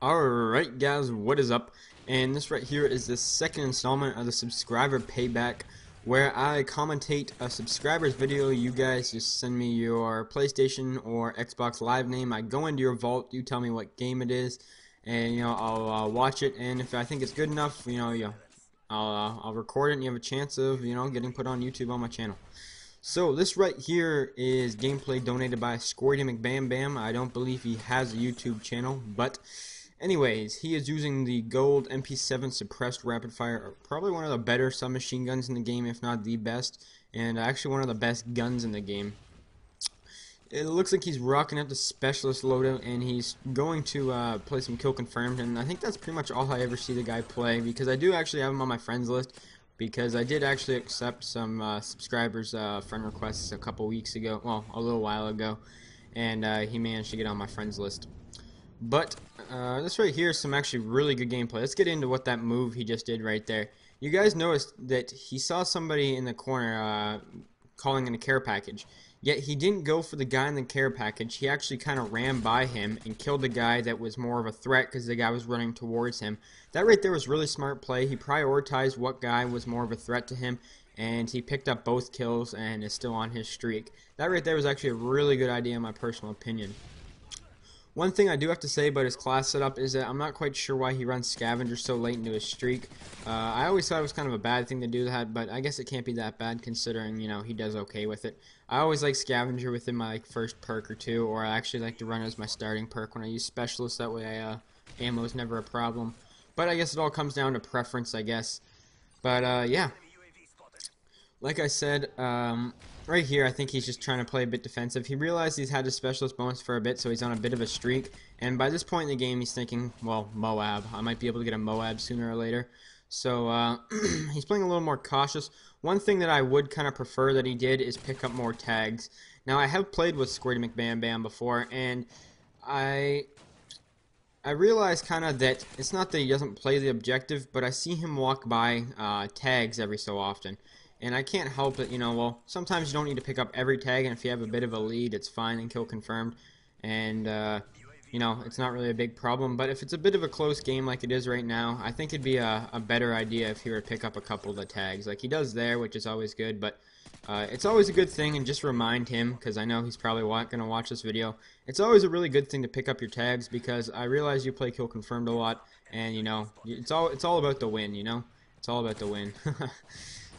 Alright guys, what is up? And this right here is the second installment of the subscriber payback, where I commentate a subscriber's video. You guys just send me your PlayStation or Xbox Live name. I go into your vault, you tell me what game it is, and I'll watch it, and if I think it's good enough, I'll record it and you have a chance of getting put on YouTube on my channel. So this right here is gameplay donated by SquirtyMcBamBam. I don't believe he has a YouTube channel, but anyways, he is using the gold MP7 suppressed rapid fire, probably one of the better submachine guns in the game, if not the best, and actually one of the best guns in the game. It looks like he's rocking up the specialist loadout, and he's going to play some kill confirmed, and I think that's pretty much all I ever see the guy play, because I do actually have him on my friends list, because I did actually accept some subscribers' friend requests a couple weeks ago, well, a little while ago, and he managed to get on my friends list. But this right here is some actually really good gameplay. Let's get into what that move he just did right there. You guys noticed that he saw somebody in the corner calling in a care package, yet he didn't go for the guy in the care package. He actually kind of ran by him and killed the guy that was more of a threat because the guy was running towards him. That right there was really smart play. He prioritized what guy was more of a threat to him, and he picked up both kills and is still on his streak. That right there was actually a really good idea in my personal opinion. One thing I do have to say about his class setup is that I'm not quite sure why he runs Scavenger so late into his streak. I always thought it was kind of a bad thing to do that, but I guess it can't be that bad considering, he does okay with it. I always like Scavenger within my first perk or two, or I actually like to run as my starting perk when I use Specialist. That way ammo is never a problem. But I guess it all comes down to preference, I guess. But yeah. Like I said, right here, I think he's just trying to play a bit defensive. He realized he's had his specialist bonus for a bit, so he's on a bit of a streak. And by this point in the game, he's thinking, well, MOAB. I might be able to get a MOAB sooner or later. So he's playing a little more cautious. One thing that I would kind of prefer that he did is pick up more tags. Now, I have played with SquirtyMcBamBam before, and I realize kind of that it's not that he doesn't play the objective, but I see him walk by tags every so often. And I can't help it, well, sometimes you don't need to pick up every tag, and if you have a bit of a lead, it's fine and kill confirmed. And, it's not really a big problem. But if it's a bit of a close game like it is right now, I think it'd be a better idea if he were to pick up a couple of the tags. Like he does there, which is always good, but it's always a good thing, and just remind him, because I know he's probably going to watch this video, it's always a really good thing to pick up your tags, because I realize you play kill confirmed a lot, and, it's all about the win, It's all about the win.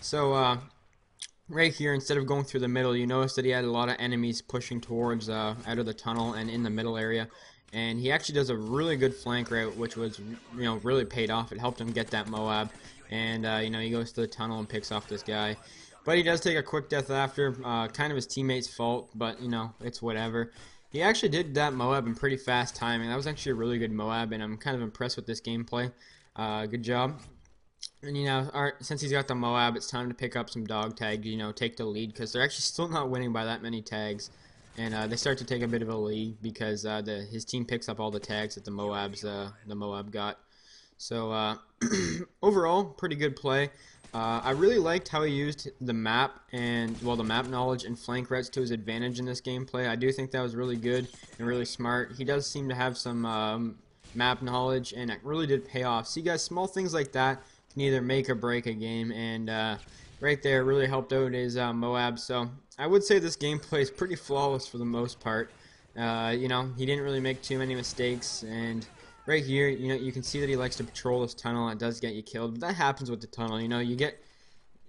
So, right here, instead of going through the middle, you notice that he had a lot of enemies pushing towards out of the tunnel and in the middle area. And he actually does a really good flank route, which was, really paid off. It helped him get that MOAB. And, he goes to the tunnel and picks off this guy. But he does take a quick death after, kind of his teammate's fault, but, it's whatever. He actually did that MOAB in pretty fast timing. That was actually a really good MOAB, and I'm kind of impressed with this gameplay. Good job. And since he's got the MOAB, it's time to pick up some dog tags, take the lead, because they're actually still not winning by that many tags. And they start to take a bit of a lead because his team picks up all the tags that the MOAB got. So overall, pretty good play. I really liked how he used the map and, well, the map knowledge and flank routes to his advantage in this gameplay. I do think that was really good and really smart. He does seem to have some map knowledge, and it really did pay off. See, guys, small things like that can either make or break a game, and right there really helped out his MOAB. So I would say this gameplay is pretty flawless for the most part. He didn't really make too many mistakes, and right here, you can see that he likes to patrol this tunnel. It does get you killed, but that happens with the tunnel.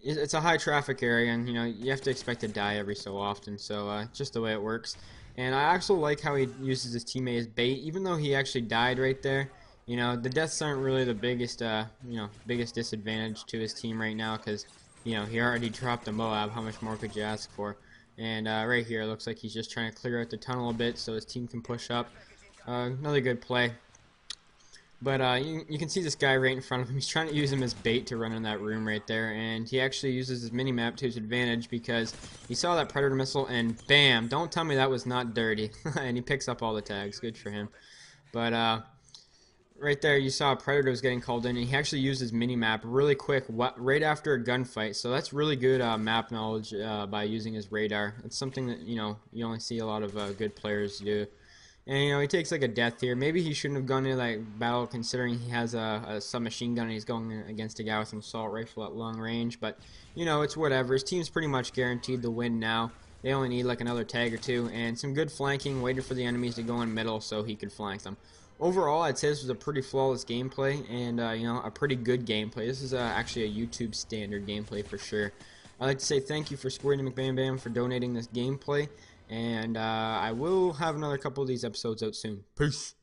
It's a high traffic area, and you have to expect to die every so often. So just the way it works. And I also like how he uses his teammate as bait, even though he actually died right there. The deaths aren't really the biggest disadvantage to his team right now, because, he already dropped a MOAB. How much more could you ask for? And right here, it looks like he's just trying to clear out the tunnel a bit so his team can push up. Another good play. But you can see this guy right in front of him. He's trying to use him as bait to run in that room right there, and he actually uses his mini-map to his advantage because he saw that Predator missile, and bam! Don't tell me that was not dirty. And he picks up all the tags. Good for him. But right there, you saw a Predator was getting called in, and he actually used his mini-map really quick right after a gunfight. So that's really good map knowledge by using his radar. It's something that, you only see a lot of good players do. And you know, he takes like a death here. Maybe he shouldn't have gone into like battle, considering he has a submachine gun and he's going against a guy with an assault rifle at long range. But you know, it's whatever. His team's pretty much guaranteed the win now. They only need like another tag or two and some good flanking, waiting for the enemies to go in middle so he could flank them. Overall, I'd say this was a pretty flawless gameplay and you know, a pretty good gameplay. This is actually a YouTube standard gameplay for sure. I'd like to say thank you for SquirtyMcBamBam for donating this gameplay. And I will have another couple of these episodes out soon. Peace.